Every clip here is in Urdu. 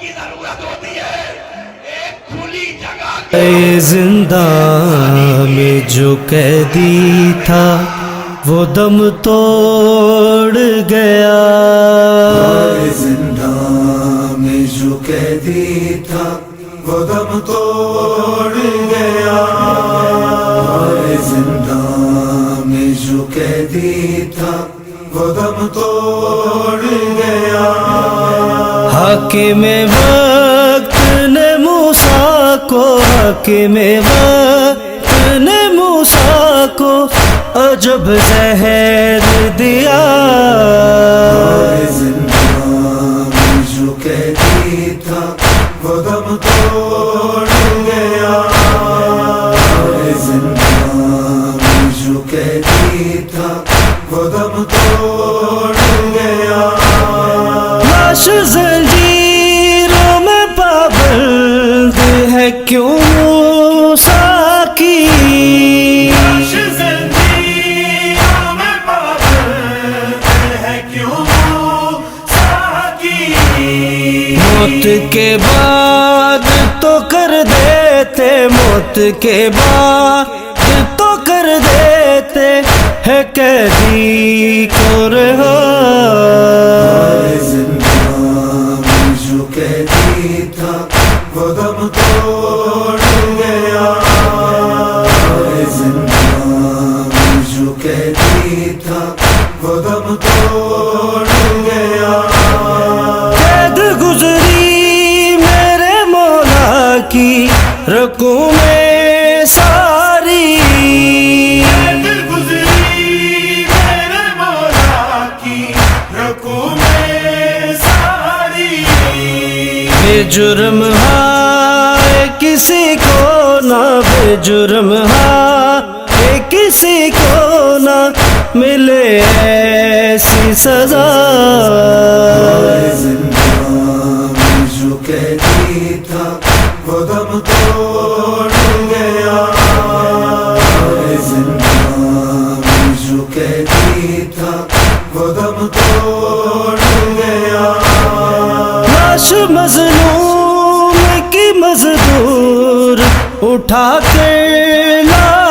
کی ضرورت ہوتی ہے ایک کھلی جگہ اے زنداں میں جو قیدی تھا وہ دم توڑ گیا، زنداں میں جو قیدی تھا وہ دم توڑ گیا، زنداں میں جو قیدی تھا وہ دم توڑ گیا، حاکم وقت نے موسیٰ کو، حاکم وقت نے موسیٰ کو عجب زہر دیا، زنداں میں جو قیدی تھا وہ دم توڑ گیا، زنداں میں جو قیدی تھا وہ دم توڑ گیا، لاش زنجیروں میں پابند ہے کیوں موسیٰ کی، موت کے بعد تو کر دیتے، موت کے بعد تو کر دیتے ہے قیدی کو رہا، زنداں میں جو قیدی تھا وہ دم توڑ گیا، زنداں میں جو قیدی تھا وہ دم توڑ گیا، قید گزری میرے مولا کی رقوں میں ساری، قید گزری میرے مولا کی رقوں میں ساری، بے جرم ہے کسی کو نہ، بے جرم ہے کسی کو نہ ملے ایسی سزا، زنداں میں جو قیدی تھا وہ دم توڑ گیا، زنداں میں جو قیدی تھا وہ دم توڑ گیا، لاش مظلوم کی مزدور اٹھا کے لائے،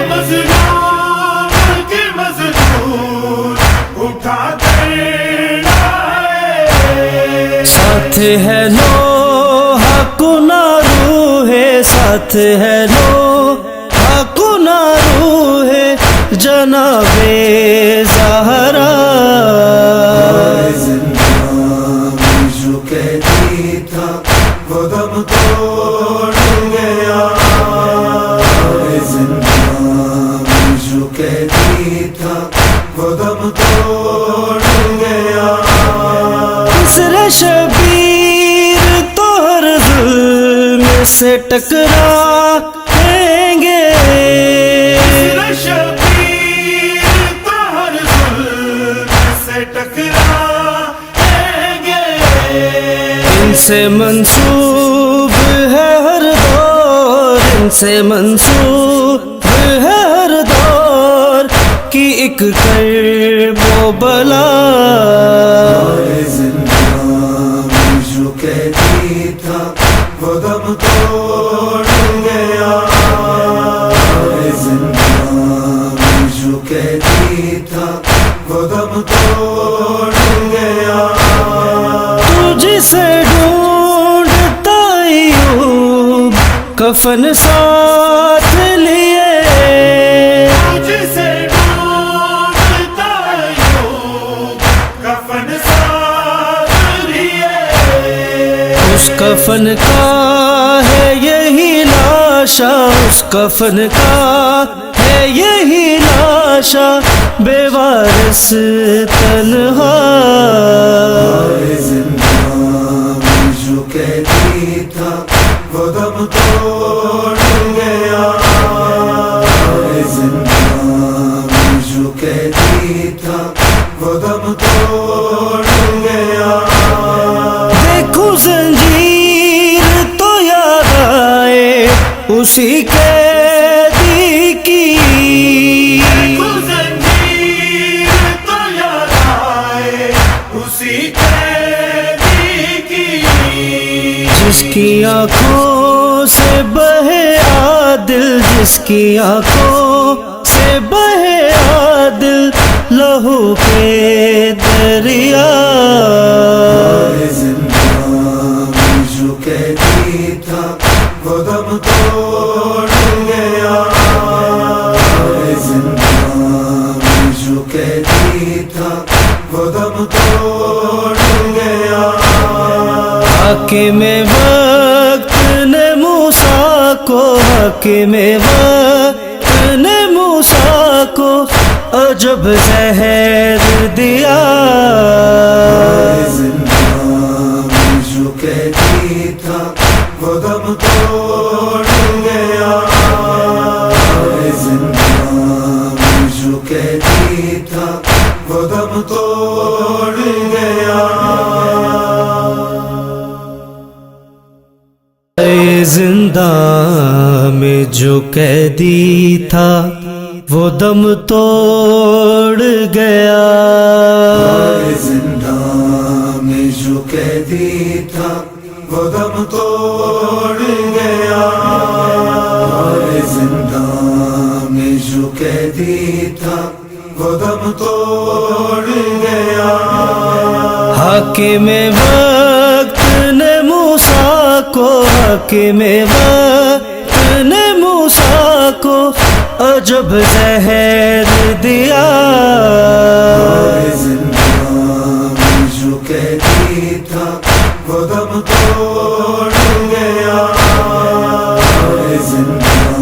مظلوم کے مزدور اٹھا کر لائے، ساتھ ہے لوہا کنارو ہے، ساتھ ہے لوہا کنارو ہے جناب زہرا، زنداں میں جو قیدی تھا وہ دم توڑ گیا، زنداں میں جو قیدی تھا وہ دم توڑ گیا، اسر شبیر تو ہر ظلم سے ٹکرائیں گے، شبیر تو ہر ظلم سے ٹکرائیں گے، ان سے منسوب ہے ہر دور، ان سے منسوب ہے ہر دور کی ایک کرب و بلا، زنداں میں جو قیدی تھا وہ دم توڑ گیا، زنداں میں جو قیدی تھا وہ دم توڑ گیا، تجھ سے ڈھونڈتا ایوب کفن ساتھ لیے، تجھ سے ڈھونڈتا ایوب کفن ساتھ لیے، اس کفن کا ہے یہی لاشا، اس کفن کا ہے یہی لاشا بے وارث تنہا، زنداں میں جو قیدی تھا وہ دم توڑ گیا، زنداں میں جو قیدی تھا وہ دم توڑ گیا، دیکھو زنجیر تو یاد آئے اسی قیدی کی، زنجیر تو یاد آئے اسی قیدی جس کی آنکھوں سے بہے عادل، جس کی آنکھوں سے بہے عادل، لہو کے دریا زنداں میں جو قیدی تھا وہ دم توڑ گیا، زنداں میں جو قیدی تھا وہ دم توڑ گیا۔ حاکم وقت نے موسیٰ کو، حاکم وقت نے موسیٰ کو عجب زہر دیا، زنداں میں جو قیدی تھا وہ دم توڑ گیا، زنداں میں جو قیدی تھا وہ دم توڑ گیا۔ زنداں میں جو قیدی تھا وہ دم توڑ گیا، زنداں میں جو قیدی تھا وہ دم توڑ گیا، زنداں میں جو قیدی تھا وہ دم توڑ گیا۔ حاکم وقت نے موسیٰ کو، حاکم وقت نے موسیٰ کو عجب زہر دیا، زنداں میں جو قیدی تھا وہ دم توڑ گیا، زنداں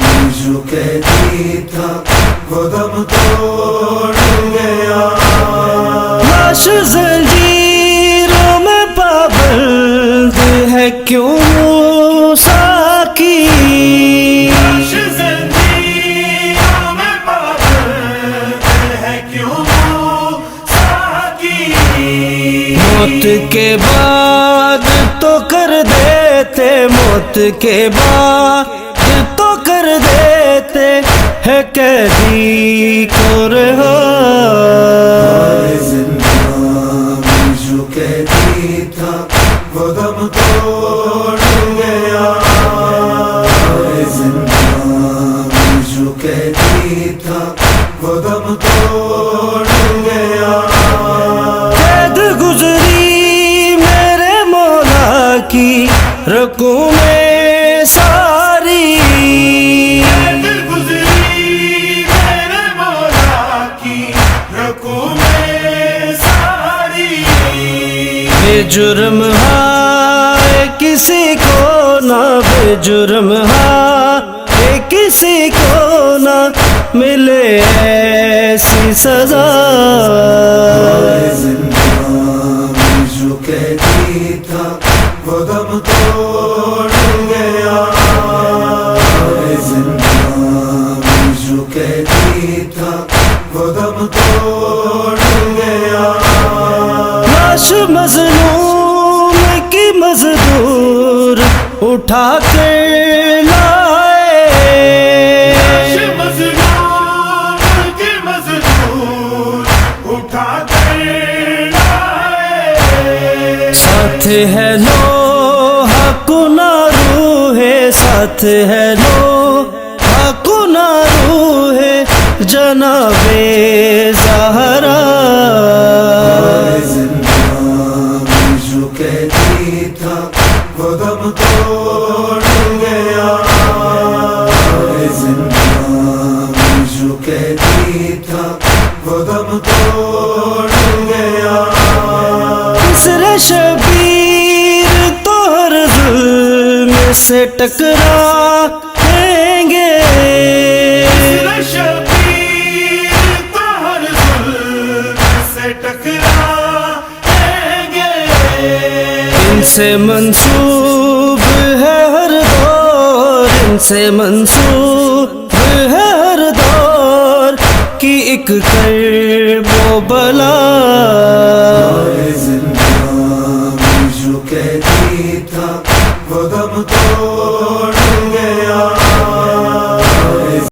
میں جو قیدی تھا وہ دم توڑ گیا۔ لاش زنجیروں میں پابند ہے کیوں موسیٰ کی، لاش زنجیروں میں پابند ہے کیوں موسیٰ کی، موت کے بعد تو کر دیتے، موت کے بعد تو کر دیتے ہے قیدی کو رہا، زنداں میں جو قیدی تھا وہ دم توڑ گیا، زنداں میں جو قیدی تھا وہ دم توڑ گیا۔ قید گزری میرے مولا کی رکوع میں ساری، قید گزری میرے مولا کی رکوع میں ساری، بے جرم ہے کسی کو نہ، بے جرم ہے کسی کو نہ ملے ایسی سزا، زنداں میں جو قیدی تھا وہ دم توڑ گیا، زنداں میں جو قیدی تھا وہ دم توڑ گیا۔ لاش مظلوم کی مزدور اٹھا کے لائے، لاش مظلوم کی مزدور اٹھا کے لائے، ساتھ ہے لوہا کنارو ہے، ساتھ ہے لوہا کنارو ہے جناب زہرا، زنداں میں جو قیدی تھا وہ دم توڑ گیا، زنداں میں جو قیدی تھا وہ دم توڑ گیا۔ کسر شبیر تو ہر ظلم سے ٹکرائیں گے، شبیر تو ہر ظلم سے ٹکرائیں گے، ان سے منسوب ہے ہر دور، ان سے منسوب ہے ہر دور کی ایک کرب و بلا، زنداں میں جو قیدی تھا وہ دم توڑ گیا،